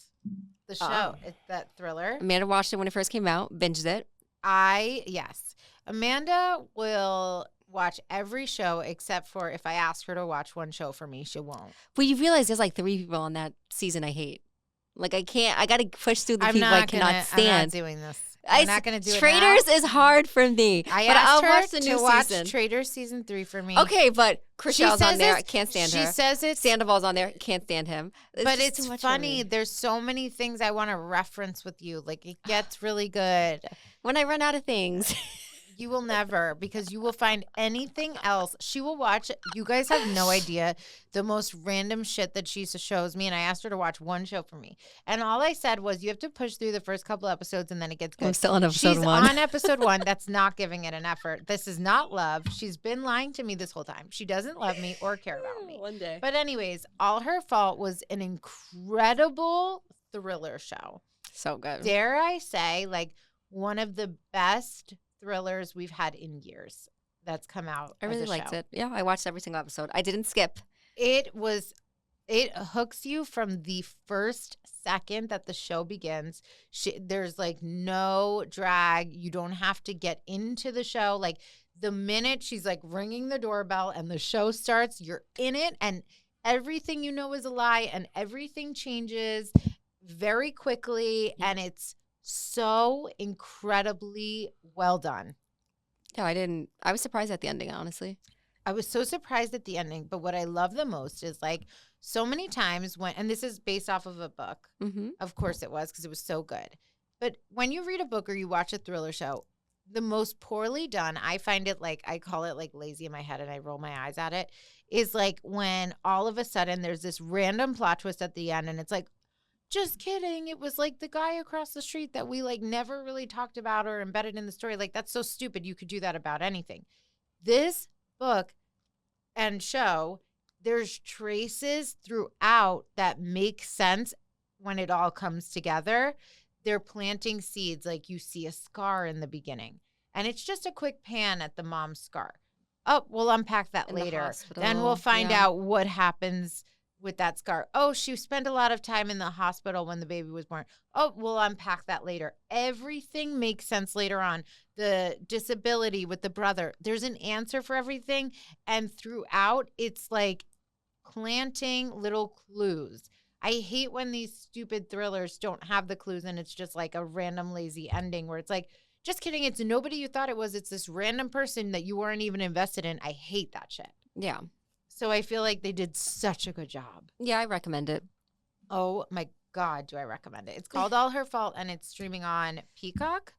The show. It's that thriller. Amanda watched it when it first came out, binged it. Yes. Amanda will watch every show except for if I ask her to watch one show for me, she won't. But you realize there's like 3 people on that season I hate. Like I got to push through the people I cannot stand. I'm not doing this. I'm not going to do it Traitors is hard for me. I asked her watch the new to watch season. Traitors season 3 for me. Okay, but Chriselle's on there. I can't stand her. She says it's... Sandoval's on there. Can't stand him. But it's funny. There's so many things I want to reference with you. Like, it gets really good. When I run out of things... You will never, because you will find anything else. She will watch. You guys have no idea the most random shit that she shows me. And I asked her to watch one show for me. And all I said was, you have to push through the first couple episodes and then it gets good. I'm still on episode 1. She's on episode 1. That's not giving it an effort. This is not love. She's been lying to me this whole time. She doesn't love me or care about me. One day. But anyways, All Her Fault was an incredible thriller show. So good. Dare I say, like, one of the best thrillers we've had in years that's come out. I really liked it. Yeah, I watched every single episode. I didn't skip. It hooks you from the first second that the show begins. There's like no drag. You don't have to get into the show. Like the minute she's like ringing the doorbell and the show starts, you're in it, and everything you know is a lie, and everything changes very quickly, and it's so incredibly well done. Yeah, I was surprised at the ending, honestly. I was so surprised at the ending, but what I love the most is like so many times and this is based off of a book. Mm-hmm. Of course it was, because it was so good. But when you read a book or you watch a thriller show, the most poorly done, I find it like, I call it like lazy in my head and I roll my eyes at it, is like when all of a sudden there's this random plot twist at the end and it's like, just kidding. It was like the guy across the street that we like never really talked about or embedded in the story. Like, that's so stupid. You could do that about anything. This book and show, there's traces throughout that make sense when it all comes together. They're planting seeds. Like you see a scar in the beginning and it's just a quick pan at the mom's scar. Oh, we'll unpack that later. Then we'll find out what happens with that scar. Oh, she spent a lot of time in the hospital when the baby was born. Oh, we'll unpack that later. Everything makes sense later on. The disability with the brother, there's an answer for everything. And throughout, it's like planting little clues. I hate when these stupid thrillers don't have the clues and it's just like a random lazy ending where it's like, just kidding, it's nobody you thought it was. It's this random person that you weren't even invested in. I hate that shit. Yeah. So I feel like they did such a good job. Yeah, I recommend it. Oh my God, do I recommend it. It's called All Her Fault and it's streaming on Peacock.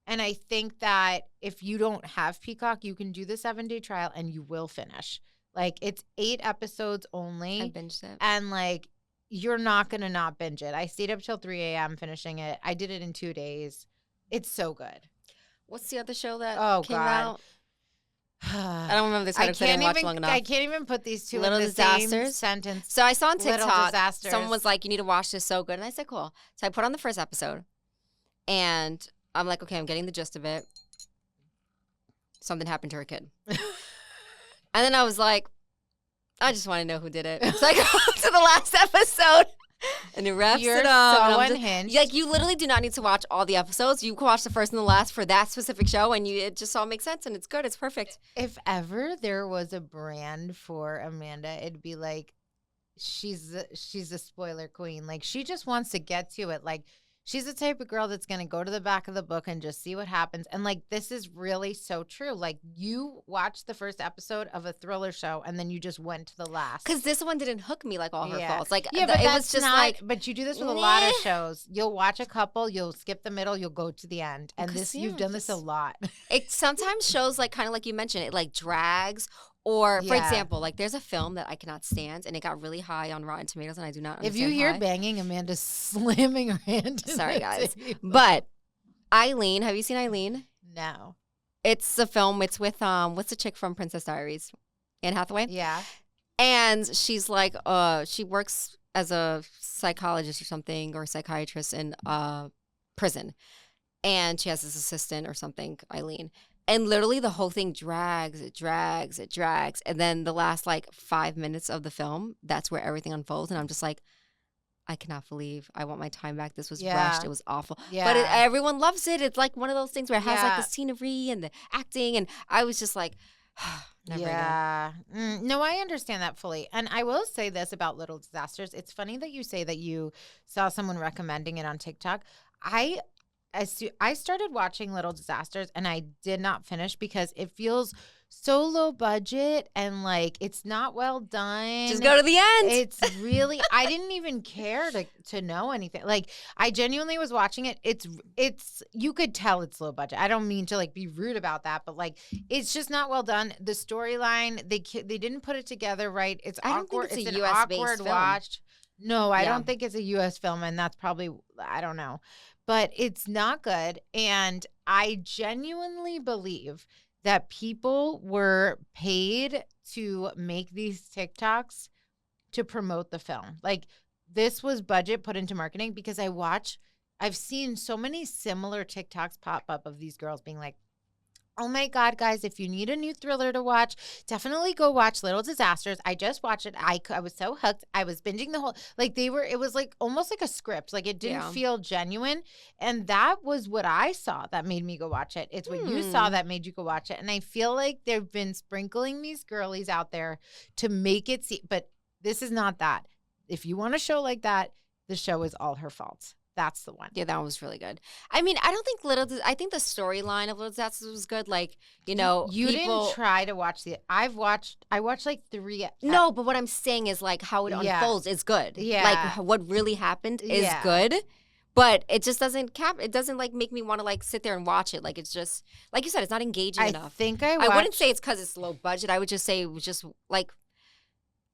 And I think that if you don't have Peacock, you can do the 7-day trial and you will finish. Like it's 8 episodes only. I binged it. And like you're not going to not binge it. I stayed up till 3 a.m. finishing it. I did it in 2 days. It's so good. What's the other show that came God. out? I don't remember the title because I didn't watch long enough. I can't even put these two Little in the Disasters. same sentence. So I saw on TikTok, Disasters. someone was like, you need to watch this, so good. And I said, cool. So I put on the first episode. And I'm like, okay, I'm getting the gist of it. Something happened to her kid. And then I was like, I just want to know who did it. So I go to the last episode. And it wraps You're it up. so unhinged. Like, you literally do not need to watch all the episodes. You can watch the first and the last for that specific show, and it just all makes sense, and it's good. It's perfect. If ever there was a brand for Amanda, it'd be like she's a spoiler queen. Like she just wants to get to it. Like she's the type of girl that's going to go to the back of the book and just see what happens. And like this is really so true. Like you watched the first episode of a thriller show and then you just went to the last. Because this one didn't hook me like All Her Faults. Like yeah, but it was just like. But you do this with a lot of shows. You'll watch a couple, you'll skip the middle, you'll go to the end. And you've done this a lot. It sometimes shows like kind of like you mentioned, it like drags. Or, for example, like there's a film that I cannot stand, and it got really high on Rotten Tomatoes, and I do not understand If you hear why. banging, Amanda's slamming her hand. Sorry, guys. But Eileen, have you seen Eileen? No. It's a film. It's with what's the chick from Princess Diaries? Anne Hathaway. Yeah. And she's like, she works as a psychologist or something, or psychiatrist in prison, and she has this assistant or something, Eileen. And literally the whole thing drags. And then the last like 5 minutes of the film, that's where everything unfolds. And I'm just like, I cannot believe I want my time back. This was rushed. It was awful. Yeah. But everyone loves it. It's like one of those things where it has like the scenery and the acting. And I was just like, never again. No, I understand that fully. And I will say this about Little Disasters. It's funny that you say that you saw someone recommending it on TikTok. I started watching Little Disasters and I did not finish because it feels so low budget and like it's not well done. Just go to the end. It's really I didn't even care to know anything. Like I genuinely was watching it. It's you could tell it's low budget. I don't mean to like be rude about that, but like it's just not well done. The storyline they didn't put it together right. It's I awkward. Don't think it's an a US awkward based watch. No, I don't think it's a US film, and that's probably I don't know. But it's not good. And I genuinely believe that people were paid to make these TikToks to promote the film. Like this was budget put into marketing because I've seen so many similar TikToks pop up of these girls being like, Oh my God, guys, if you need a new thriller to watch, definitely go watch Little Disasters. I just watched it. I was so hooked. I was binging the whole, like it was like almost like a script. Like it didn't feel genuine. And that was what I saw that made me go watch it. It's what you saw that made you go watch it. And I feel like they've been sprinkling these girlies out there to make it see, but this is not that. If you want a show like that, the show is all her fault. That's the one. Yeah, that one was really good. I mean, I don't think I think the storyline of Little Disasters was good. Like, you didn't try to watch I watched like 3. No, but what I'm saying is like how it unfolds is good. Yeah. Like what really happened is good. But it just doesn't it doesn't like make me want to like sit there and watch it. Like it's just like you said, it's not engaging enough. I wouldn't say it's because it's low budget. I would just say it was just like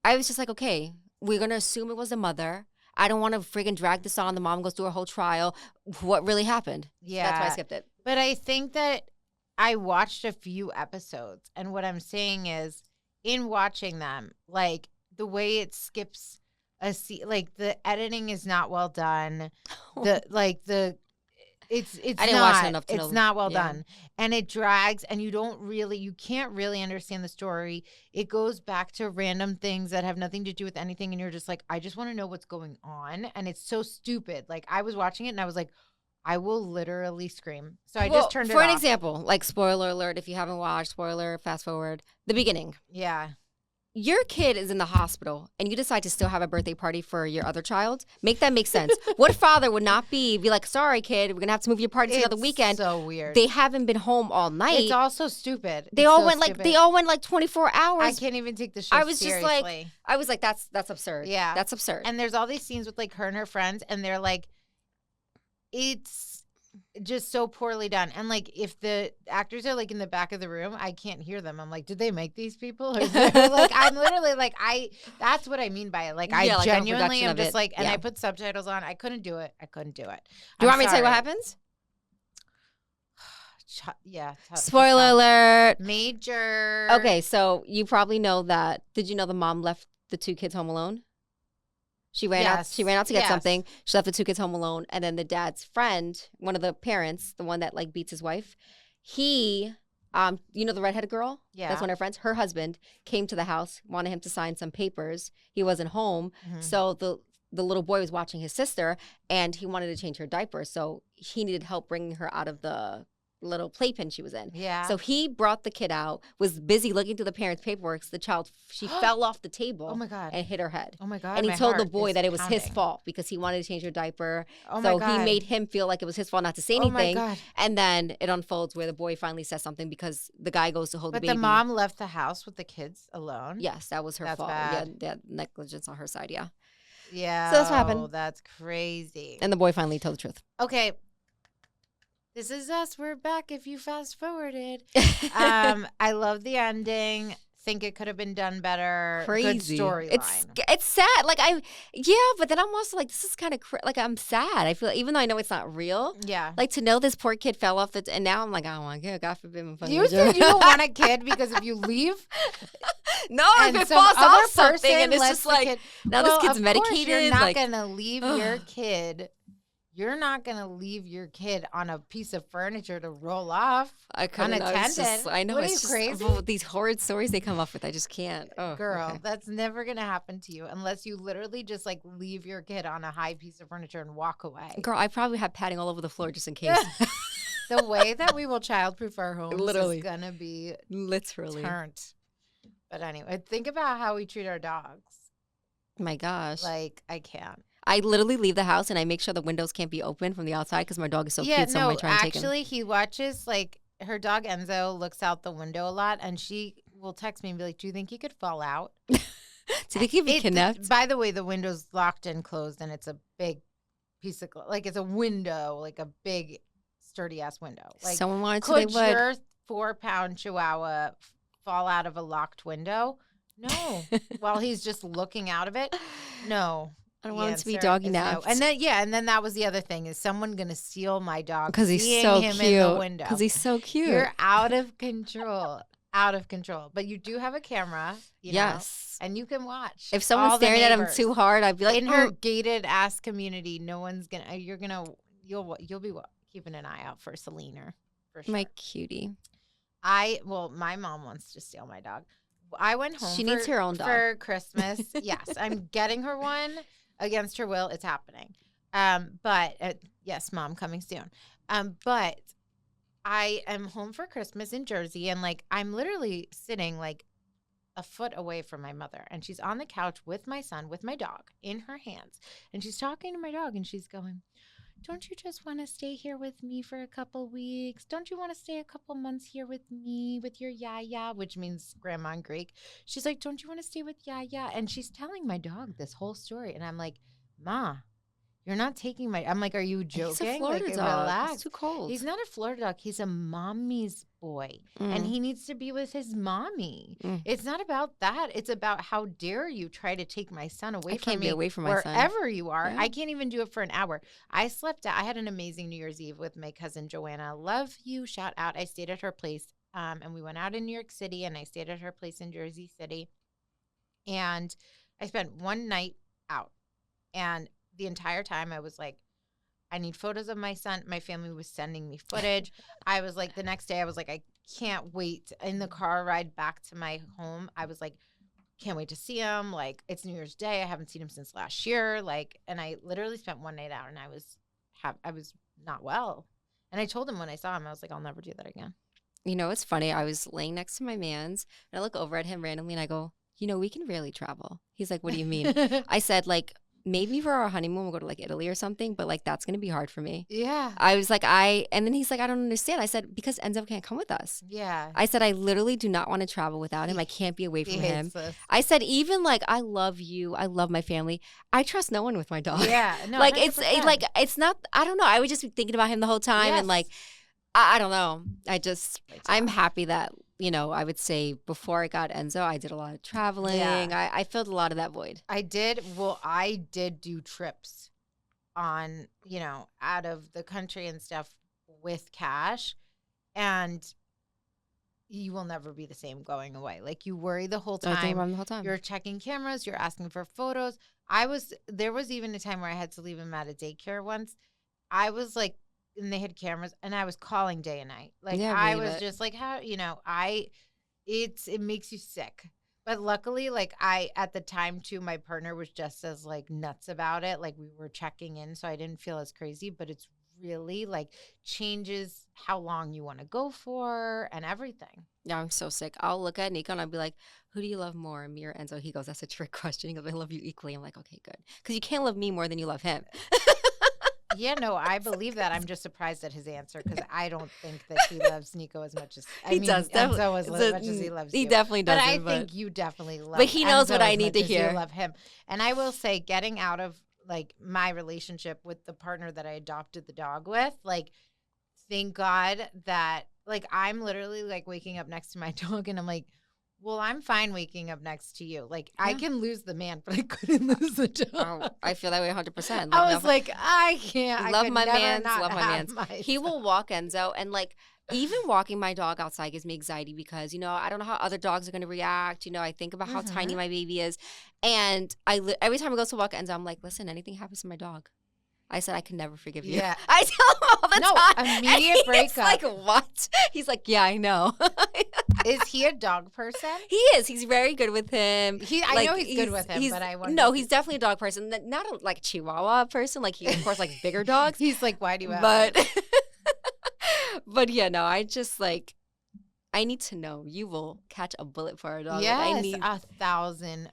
I was just like, okay, we're gonna assume it was the mother. I don't want to freaking drag this on. The mom goes through a whole trial. What really happened? Yeah. So that's why I skipped it. But I think that I watched a few episodes. And what I'm saying is, in watching them, like the way it skips a scene, like the editing is not well done. It's I didn't watch it enough to know. It's not well done. And it drags and you can't really understand the story. It goes back to random things that have nothing to do with anything. And you're just like, I just want to know what's going on. And it's so stupid. Like I was watching it and I was like, I will literally scream. So I just turned it off. For an example, like spoiler alert, if you haven't watched, spoiler, fast forward, the beginning. Yeah. Your kid is in the hospital and you decide to still have a birthday party for your other child. Make that make sense. What father would not be like, sorry, kid, we're going to have to move your party to another weekend. So weird. They haven't been home all night. It's also stupid. They all went like 24 hours. I can't even take the show seriously. I was like, that's absurd. Yeah. That's absurd. And there's all these scenes with like her and her friends and they're like, it's just so poorly done. And like if the actors are like in the back of the room, I can't hear them. I'm like, did they make these people? Or like I'm literally like that's what I mean by it. Like I genuinely am just like, and I put subtitles on. I couldn't do it. Do you want me to tell you what happens? Yeah. Spoiler alert. Major. Okay, so you probably know that. Did you know the mom left the 2 kids home alone? She ran out. She ran out to get something. She left the 2 kids home alone, and then the dad's friend, one of the parents, the one that like beats his wife, he, you know the redheaded girl. Yeah, that's one of her friends. Her husband came to the house, wanted him to sign some papers. He wasn't home, so the little boy was watching his sister, and he wanted to change her diaper, so he needed help bringing her out of the little playpen she was in. Yeah. So he brought the kid out, was busy looking through the parents' paperwork. The child, she fell off the table. Oh my God. And hit her head. Oh my God. And he told the boy that it was his fault because he wanted to change her diaper. Oh my God. So he made him feel like it was his fault not to say anything. Oh my God. And then it unfolds where the boy finally says something because the guy goes to hold the baby. But the mom left the house with the kids alone? Yes, that was her fault. Bad. Yeah, negligence on her side, yeah. Yeah. So that's what happened. That's crazy. And the boy finally told the truth. Okay. This is us. We're back if you fast forwarded. I love the ending. Think it could have been done better. Crazy. Good storyline. It's sad. Like but then I'm also like, this is kind of like I'm sad. I feel even though I know it's not real. Yeah. Like to know this poor kid fell off and now I'm like, oh my God, God forbid. You said you don't want a kid because if you leave, no, if it falls off something and it's just like now this kid's medicated. You're not gonna leave your kid. You're not going to leave your kid on a piece of furniture to roll off unattended. I know. What, it's crazy? These horrid stories they come up with. I just can't. Oh, girl, okay. That's never going to happen to you unless you literally just like leave your kid on a high piece of furniture and walk away. Girl, I probably have padding all over the floor just in case. The way that we will childproof our homes literally is going to be literally turned. But anyway, think about how we treat our dogs. My gosh. Like, I can't. I literally leave the house and I make sure the windows can't be open from the outside because my dog is so cute. So I might try and take him. Actually, he watches, like, her dog Enzo looks out the window a lot and she will text me and be like, do you think he could fall out? Do you think he'd be kidnapped? By the way, the window's locked and closed and it's a big piece of, like, it's a window, like a big, sturdy-ass window. Like, someone wanted to, could your 4-pound chihuahua fall out of a locked window? No. While he's just looking out of it? No. I don't want him to be doggy napped. No. And then that was the other thing: is someone gonna steal my dog because he's so cute? In the window because he's so cute. You're out of control, out of control. But you do have a camera, yes, know, and you can watch. If someone's staring at him too hard, I'd be like, in her gated ass community, no one's gonna. You'll be keeping an eye out for Selena, for sure. My cutie. my mom wants to steal my dog. I went home. She needs her own dog for Christmas. Yes, I'm getting her one against her will. It's happening. But yes, Mom, coming soon. But I am home for Christmas in Jersey, and like I'm literally sitting like a foot away from my mother, and she's on the couch with my son, with my dog in her hands, and she's talking to my dog, and she's going, don't you just want to stay here with me for a couple weeks? Don't you want to stay a couple months here with me, with your Yaya, which means grandma in Greek? She's like, don't you want to stay with Yaya? And she's telling my dog this whole story. And I'm like, Ma, you're not taking my. I'm like, are you joking? He's a Florida like, dog. Relax. It's too cold. He's not a Florida dog. He's a mommy's boy. And he needs to be with his mommy. It's not about that. It's about how dare you try to take my son away from me. I can't be away from my son. Wherever you are. Yeah. I can't even do it for an hour. I slept out. I had an amazing New Year's Eve with my cousin Joanna. Love you. Shout out. I stayed at her place. And we went out in New York City, and I stayed at her place in Jersey City. And I spent one night out. And the entire time I was like, I need photos of my son. My family was sending me footage. I was like, the next day I was like, I can't wait. In the car ride back to my home, I was like, can't wait to see him. Like, it's New Year's Day. I haven't seen him since last year. Like, and I literally spent one night out, and I was not well. And I told him when I saw him, I was like, I'll never do that again. You know, it's funny. I was laying next to my man's, and I look over at him randomly, and I go, you know, we can rarely travel. He's like, what do you mean? I said, like, maybe for our honeymoon we'll go to like Italy or something, but like that's gonna be hard for me. Yeah. I was like, and then he's like, I don't understand. I said, because Enzo can't come with us. Yeah. I said, I literally do not want to travel without him. I can't be away from him. Us. I said, even like, I love you. I love my family. I trust no one with my dog. Yeah. No, like 100%. it's not, I don't know. I would just be thinking about him the whole time. Yes. And like, I don't know. I'm happy that, you know, I would say before I got Enzo, I did a lot of traveling. Yeah. I filled a lot of that void. I did do trips on, you know, out of the country and stuff with Cash, and you will never be the same going away. Like, you worry the whole I was thinking time. about him the whole time. You're checking cameras, you're asking for photos. There was even a time where I had to leave him at a daycare once. I was like, and they had cameras, and I was calling day and night. Like, Yeah, I believe was it. just like, how, you know, it makes you sick. But luckily, like, at the time too, my partner was just as like nuts about it. Like, we were checking in, so I didn't feel as crazy, but it's really like changes how long you want to go for and everything. Yeah, I'm so sick. I'll look at Nico and I'll be like, who do you love more, me or Enzo? He goes, that's a trick question. He goes, I love you equally. I'm like, okay, good. Because you can't love me more than you love him. Yeah, no, I believe that. I'm just surprised at his answer because I don't think that he loves Nico as much as He does, definitely. Enzo as much as he loves you. He definitely does. But I think you definitely love. But he knows Enzo what I as need much to as you hear. love him, and I will say, getting out of like my relationship with the partner that I adopted the dog with, like, thank God that like I'm literally like waking up next to my dog, and I'm like, well, I'm fine waking up next to you. Like, I can lose the man, but I couldn't lose the dog. Oh, I feel that way 100%. I was like, I can't. Love I my could never mans, not love my have mans. He will walk Enzo, and like even walking my dog outside gives me anxiety because, you know, I don't know how other dogs are going to react. You know, I think about how tiny my baby is. And every time I go to walk Enzo, I'm like, listen, anything happens to my dog, I said, I can never forgive you. Yeah. I tell him all the time. Immediate breakup. Like, what? He's like, yeah, I know. Is he a dog person? He is. He's very good with him. I know he's good with him, but I wonder. No, he's definitely a dog person. Not a like Chihuahua person. Like, he, of course, likes bigger dogs. He's like, why do you have But, but yeah, no, I just like, I need to know you will catch a bullet for our dog. Yes, like, 1,000%.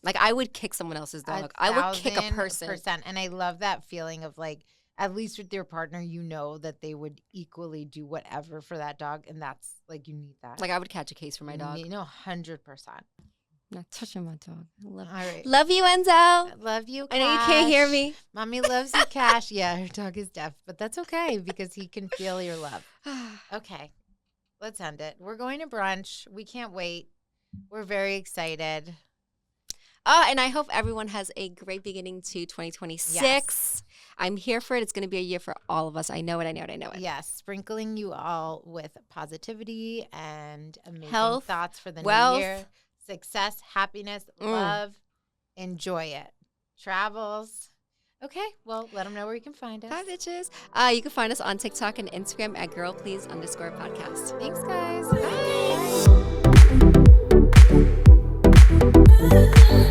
Like, I would kick someone else's dog. I would kick a person. 1,000%. And I love that feeling of like, at least with your partner, you know that they would equally do whatever for that dog. And that's like, you need that. Like, I would catch a case for my dog. You know, 100%. Not touching my dog. All right. Love you, Enzo. Love you, Cash. I know you can't hear me. Mommy loves you, Cash. Yeah, her dog is deaf, but that's okay because he can feel your love. Okay, let's end it. We're going to brunch. We can't wait. We're very excited. And I hope everyone has a great beginning to 2026. Yes. I'm here for it. It's going to be a year for all of us. I know it. I know it. I know it. Yes, sprinkling you all with positivity and amazing Health, thoughts for the wealth. new year. Success, happiness, love. Enjoy it. Travels. Okay, well, let them know where you can find us. Bye, bitches. You can find us on TikTok and Instagram at girlplease_podcast. Thanks, guys. Bye. Bye.